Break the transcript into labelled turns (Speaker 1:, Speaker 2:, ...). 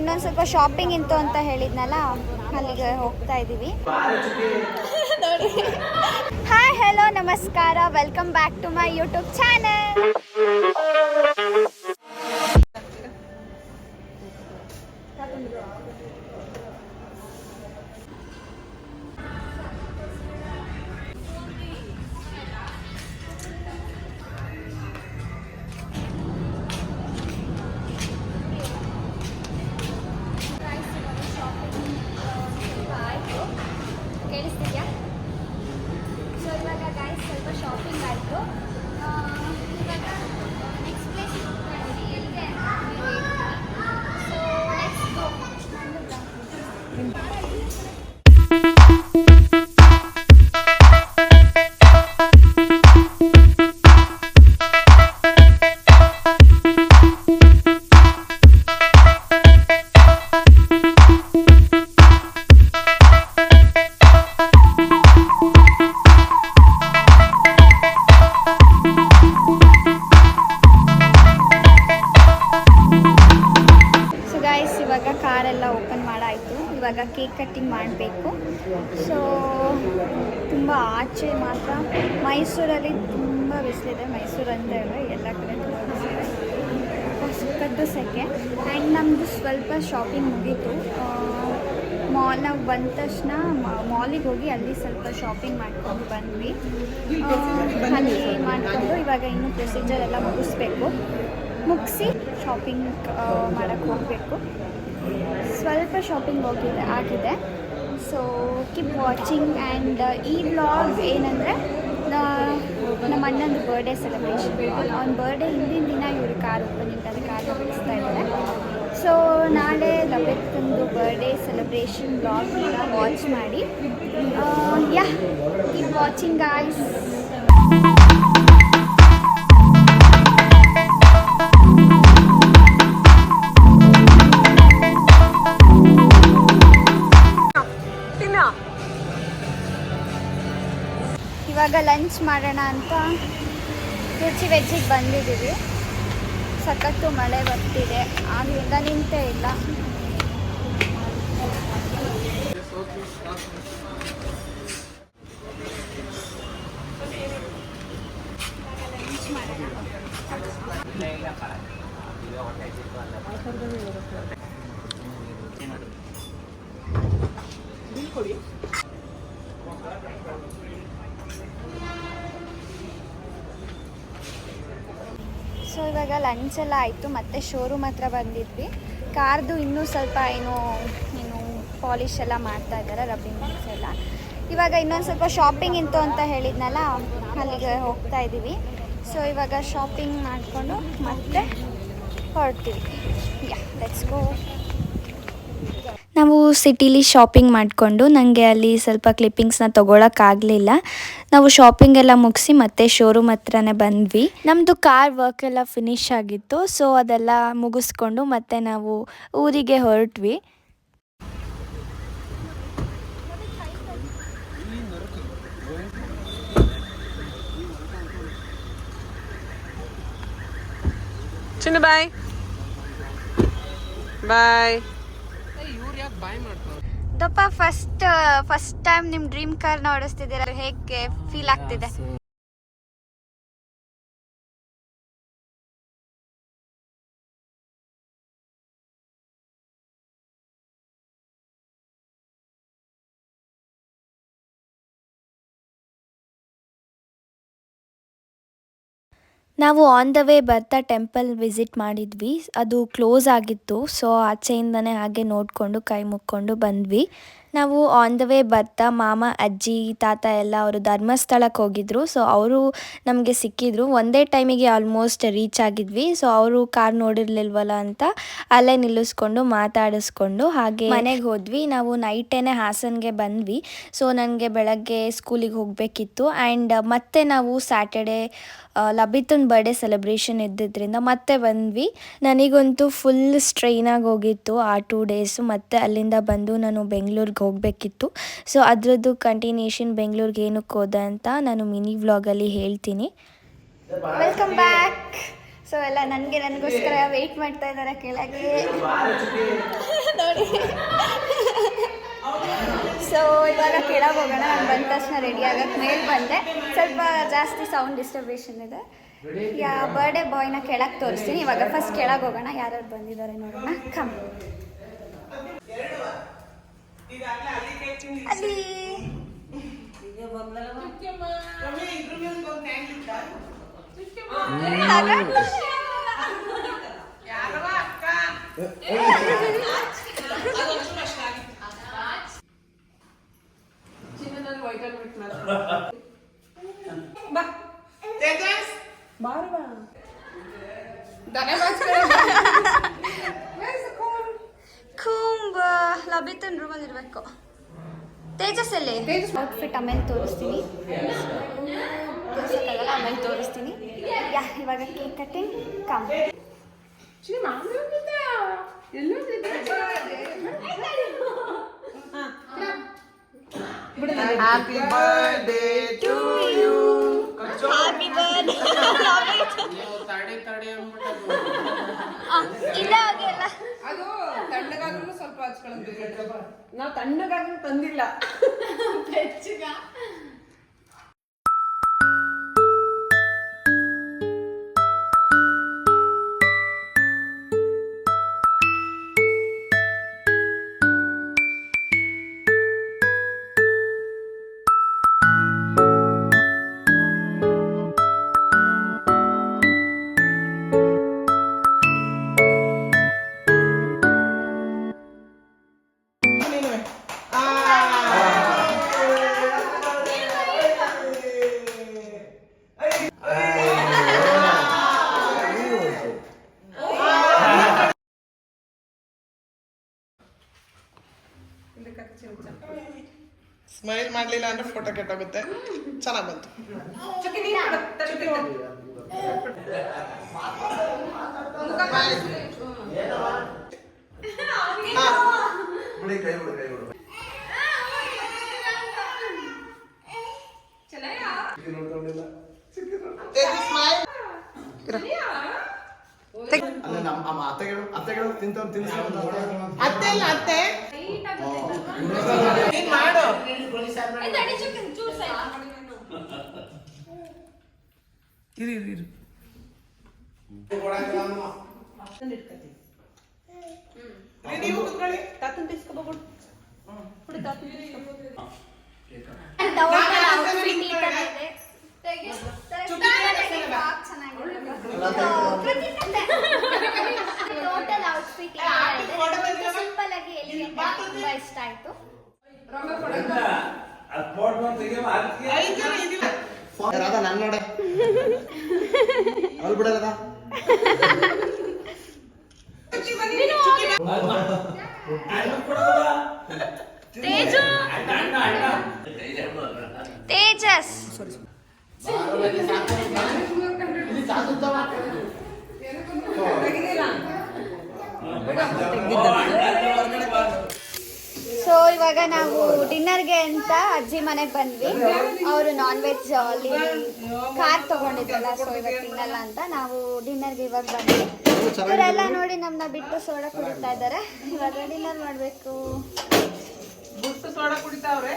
Speaker 1: ಇನ್ನೊಂದು ಸ್ವಲ್ಪ ಶಾಪಿಂಗ್ ಇತ್ತು ಅಂತ ಹೇಳಿದ್ನಲ್ಲ, ಅಲ್ಲಿಗೆ ಹೋಗ್ತಾ ಇದ್ದೀವಿ. ಹಾಯ್ ಹಲೋ ನಮಸ್ಕಾರ, welcome back to my YouTube channel. ಕೇಳಿಸ್ತಿದ್ಯಾ? ಸೊ ಇವಾಗ ಗಾಯ್ಸ್ ಸ್ವಲ್ಪ ಶಾಪಿಂಗ್ ಆಯಿತು. ಇವಾಗ ನೆಕ್ಸ್ಟ್ ಪ್ಲೇಸ್ ಹೋಗ್ತಾ ಇದ್ದೀವಿ. ಎಲ್ಲಿಗೆ ಸೊ ಲೆಟ್ಸ್ ಗೋ. ಇವಾಗ ಕಾರೆಲ್ಲ ಓಪನ್ ಮಾಡಾಯಿತು. ಇವಾಗ ಕೇಕ್ ಕಟ್ಟಿಂಗ್ ಮಾಡಬೇಕು. ಸೊ ತುಂಬ ಆಚೆ ಮಾತ್ರ ಮೈಸೂರಲ್ಲಿ ತುಂಬ ಬಿಸಿಲಿದೆ. ಮೈಸೂರು ಅಂತ ಹೇಳಿದ್ರೆ ಎಲ್ಲ ಕಡೆ ತುಂಬ ಬಿಸಿಲಿದೆ, ಸಖತ್ತು ಸೆಕೆ. ಆ್ಯಂಡ್ ನಮ್ಮದು ಸ್ವಲ್ಪ ಶಾಪಿಂಗ್ ಮುಗೀತು. ನಾವು ಬಂದ ತಕ್ಷಣ ಮಾಲಿಗೆ ಹೋಗಿ ಅಲ್ಲಿ ಸ್ವಲ್ಪ ಶಾಪಿಂಗ್ ಮಾಡ್ಕೊಂಡು ಬಂದ್ವಿ. ಅಲ್ಲಿ ಮಾಡಿಕೊಂಡು ಇವಾಗ ಇನ್ನೂ ಪ್ರೊಸೀಜರ್ ಎಲ್ಲ ಮುಗಿಸಿ ಶಾಪಿಂಗ್ ಮಾಡೋಕ್ಕೆ ಹೋಗಬೇಕು. ಸ್ವಲ್ಪ ಶಾಪಿಂಗ್ ಆಗಿದೆ. So keep watching. ಆ್ಯಂಡ್ ಈ ವ್ಲಾಗ್ ಏನಂದರೆ ನಮ್ಮ ಅಣ್ಣಂದು ಬರ್ಡೇ ಸೆಲೆಬ್ರೇಷನ್. ಅವ್ನ ಬರ್ಡೇ ಹಿಂದಿನ ದಿನ ಇವರು ಕಾರ್ ಓಪನಿಂಗ್ ಅದು ಕಾರ್ನ ಬಿಡಿಸ್ತಾ ಇದ್ದಾರೆ. ಸೊ ನಾಳೆ ಲಬೇಕಂದು ಬರ್ಡೇ ಸೆಲೆಬ್ರೇಷನ್ ವ್ಲಾಗ್ನ ವಾಚ್ ಮಾಡಿ. ಯಾ ಕೀಪ್ ವಾಚಿಂಗ್ ಗಾಯ್ಸ್. ಇವಾಗ ಲಂಚ್ ಮಾಡೋಣ ಅಂತ ರುಚಿ ವೆಜ್ಜಿಗೆ ಬಂದಿದ್ದೀವಿ. ಸಖತ್ತು ಮಳೆ ಬರ್ತಿದೆ, ಆಗಲಿಂದ ನಿಂತೇ ಇಲ್ಲ. ಲಂಚ್ ಮಾಡೋಣ. ಸೊ ಇವಾಗ ಲಂಚ್ ಎಲ್ಲ ಆಯಿತು. ಮತ್ತು ಶೋರೂಮ್ ಹತ್ರ ಬಂದಿದ್ವಿ. ಕಾರ್ದು ಇನ್ನೂ ಸ್ವಲ್ಪ ಏನು ಪಾಲಿಶ್ ಎಲ್ಲ ಮಾಡ್ತಾ ಇದ್ದಾರೆ, ರಬ್ಬಿಂಗ್ ಎಲ್ಲ. ಇವಾಗ ಇನ್ನೊಂದು ಸ್ವಲ್ಪ ಶಾಪಿಂಗ್ ಇತ್ತು ಅಂತ ಹೇಳಿದ್ನಲ್ಲ, ಅಲ್ಲಿಗೆ ಹೋಗ್ತಾ ಇದ್ದೀವಿ. ಸೊ ಇವಾಗ ಶಾಪಿಂಗ್ ಮಾಡಿಕೊಂಡು ಮತ್ತೆ ಹೊರಡ್ತೀವಿ. Yeah let's go. ನಾವು ಸಿಟಿಲಿ ಶಾಪಿಂಗ್ ಮಾಡಿಕೊಂಡು ನನಗೆ ಅಲ್ಲಿ ಸ್ವಲ್ಪ ಕ್ಲಿಪ್ಪಿಂಗ್ಸ್ನ ತೊಗೊಳಕ್ಕಾಗಲಿಲ್ಲ. ನಾವು ಶಾಪಿಂಗ್ ಎಲ್ಲ ಮುಗಿಸಿ ಮತ್ತೆ ಶೋರೂಮ್ ಹತ್ರನೇ ಬಂದ್ವಿ. ನಮ್ಮದು ಕಾರ್ ವರ್ಕ್ ಎಲ್ಲ ಫಿನಿಶ್ ಆಗಿತ್ತು. ಸೊ ಅದೆಲ್ಲ ಮುಗಿಸ್ಕೊಂಡು ಮತ್ತೆ ನಾವು ಊರಿಗೆ ಹೊರಟ್ವಿ.
Speaker 2: ಚಿನ್ನ ಬಾಯ್ ಬಾಯ್.
Speaker 1: ದಪ್ಪ ಫಸ್ಟ್ ಟೈಮ್ ನಿಮ್ಮ ಡ್ರೀಮ್ ಕಾರ್ನ ಓಡಿಸ್ತಿದ್ದೀರಾ, ಹೇಗೆ ಫೀಲ್ ಆಗ್ತಿದೆ?
Speaker 3: ನಾವು ಆನ್ ದ ವೇ ಬರ್ತಾ ಟೆಂಪಲ್ ವಿಸಿಟ್ ಮಾಡಿದ್ವಿ. ಅದು ಕ್ಲೋಸ್ ಆಗಿತ್ತು. ಸೊ ಆಚೆಯಿಂದನೇ ಹಾಗೆ ನೋಡಿಕೊಂಡು ಕೈ ಮುಕ್ಕೊಂಡು ಬಂದ್ವಿ. ನಾವು ಆನ್ ದ ವೇ ಬರ್ತಾ ಮಾಮ ಅಜ್ಜಿ ತಾತ ಎಲ್ಲ ಅವರು ಧರ್ಮಸ್ಥಳಕ್ಕೆ ಹೋಗಿದ್ರು. ಸೊ ಅವರು ನಮಗೆ ಸಿಕ್ಕಿದ್ರು. ಒಂದೇ ಟೈಮಿಗೆ ಆಲ್ಮೋಸ್ಟ್ ರೀಚ್ ಆಗಿದ್ವಿ. ಸೊ ಅವರು ಕಾರ್ ನೋಡಿರ್ಲಿಲ್ವಲ್ಲ ಅಂತ ಅಲ್ಲೇ ನಿಲ್ಲಿಸ್ಕೊಂಡು ಮಾತಾಡಿಸ್ಕೊಂಡು ಹಾಗೆ ಮನೆಗೆ ಹೋದ್ವಿ. ನಾವು ನೈಟೇನೆ ಹಾಸನ್ಗೆ ಬಂದ್ವಿ. ಸೊ ನನಗೆ ಬೆಳಗ್ಗೆ ಸ್ಕೂಲಿಗೆ ಹೋಗಬೇಕಿತ್ತು. ಆ್ಯಂಡ್ ಮತ್ತೆ ನಾವು ಸ್ಯಾಟರ್ಡೇ ಲಬಿತನ ಬರ್ಡೇ ಸೆಲೆಬ್ರೇಷನ್ ಇದ್ದಿದ್ದರಿಂದ ಮತ್ತೆ ಬಂದ್ವಿ. ನನಗಂತೂ ಫುಲ್ ಸ್ಟ್ರೈನಾಗಿ ಹೋಗಿತ್ತು ಆ 2 ಡೇಸು. ಮತ್ತು ಅಲ್ಲಿಂದ ಬಂದು ನಾನು ಬೆಂಗಳೂರಿಗೆ ಹೋಗಬೇಕಿತ್ತು. ಸೊ ಅದರದ್ದು ಕಂಟಿನ್ಯೂಷನ್ ಬೆಂಗಳೂರಿಗೆ ಏನಕ್ಕೆ ಹೋದೆ ಅಂತ ನಾನು ಮಿನಿ ವ್ಲಾಗಲ್ಲಿ ಹೇಳ್ತೀನಿ.
Speaker 1: Welcome back. ಸೊ ಎಲ್ಲ ನನಗೋಸ್ಕರ ವೆಯ್ಟ್ ಮಾಡ್ತಾ ಇದ್ದಾರೆ ಕೆಳಗೆ ನೋಡಿ. ಸೊ ಇವಾಗ ಕೆಳಗೆ ಹೋಗೋಣ. ನಾನು ಬಂದ ತಕ್ಷಣ ರೆಡಿ ಆಗಕ್ಕೆ ಮೇಲೆ ಬಂದೆ. ಸ್ವಲ್ಪ ಜಾಸ್ತಿ ಸೌಂಡ್ ಡಿಸ್ಟರ್ಬೇಷನ್ ಇದೆ. ಬರ್ಡೇ ಬಾಯ್ನ ಕೆಳಗೆ ತೋರಿಸ್ತೀನಿ. ಇವಾಗ ಫಸ್ಟ್ ಕೆಳಗೆ ಹೋಗೋಣ. ಯಾರ್ಯಾರು ಬಂದಿದ್ದಾರೆ ನೋಡೋಣ. ಕಮ್ ಅಲ್ಲಿ ಕುಂಬ ಲಬಿತನ್ ರೂಮಲ್ಲಿ ಇರಬೇಕು. ತೇಜಸ್ ಅಲ್ಲಿ ಔಟ್ಫಿಟ್ ಆಮೇಲೆ ತೋರಿಸ್ತೀನಿ. ತೋರಿಸೋಕ್ಕಾಗಲ್ಲ, ಆಮೇಲೆ ತೋರಿಸ್ತೀನಿ. ಇವಾಗ cake cutting come.
Speaker 4: Happy birthday to you.
Speaker 1: Happy birthday. ಇಲ್ಲ ಹಾಗೆಲ್ಲ
Speaker 2: ಅದು ತಣ್ಣಗಾದ್ರೂ ಸ್ವಲ್ಪ ಹಚ್ಕೊಳ್ಳೋದು. ನಾವು ತಣ್ಣಗಾದ್ರೂ ತಂದಿಲ್ಲ.
Speaker 4: ಸ್ಮೈಲ್ ಮಾಡ್ಲಿಲ್ಲ ಅಂದ್ರೆ ಫೋಟೋ ಕೆಟ್ಟೋಗುತ್ತೆ. ಚೆನ್ನಾಗಿ ಬಂತು. ಅತ್ತೆ ಅಲ್ಲ ಅತ್ತೆ ನೀನ್ ಮಾಡು. ಇರು ಇರು ಇರು. ನೀವು ಕುತ್ಕೊಳ್ಳಿ.
Speaker 2: ತಾತನ್ ತಿಸ್ಕೊಬೋದು.
Speaker 1: ಟೋಟಲ್ ಔಟ್ಫಿಟ್ ಸಿಂಪಲ್ ಆಗಿ ತುಂಬಾ ಇಷ್ಟ ಆಯ್ತು.
Speaker 5: ರಾಧಾ ನಾನು ನೋಡ ಅಲ್ಲಿ ಬಿಡ ರಾಧಾ
Speaker 1: ತೇಜಸ್ ಸೊ ಇವಾಗ ನಾವು ಡಿನ್ನರ್ಗೆ ಅಂತ ಅಜ್ಜಿ ಮನೆಗೆ ಬಂದ್ವಿ. ಅವರು ನಾನ್ ವೆಜ್ ಅಲ್ಲಿ ಕಾರ್ ತಗೊಂಡಿದ್ರಲ್ಲ, ಸೊ ಇವಾಗ ತಿನ್ನಲ್ಲ ಅಂತ ನಾವು ಡಿನ್ನರ್ಗೆ ಇವಾಗ ಬಂದ್ವಿ. ಇವರೆಲ್ಲ ನೋಡಿ ನಮ್ಮನ್ನ ಬಿಟ್ಟು ಸೋಡಾ ಕುಡಿತಾ ಇದ್ದಾರೆ. ಇವಾಗ ಡಿನ್ನರ್ ಮಾಡಬೇಕು.
Speaker 2: ಸೋಡಾ ಕುಡಿತಾವ್ರೆ.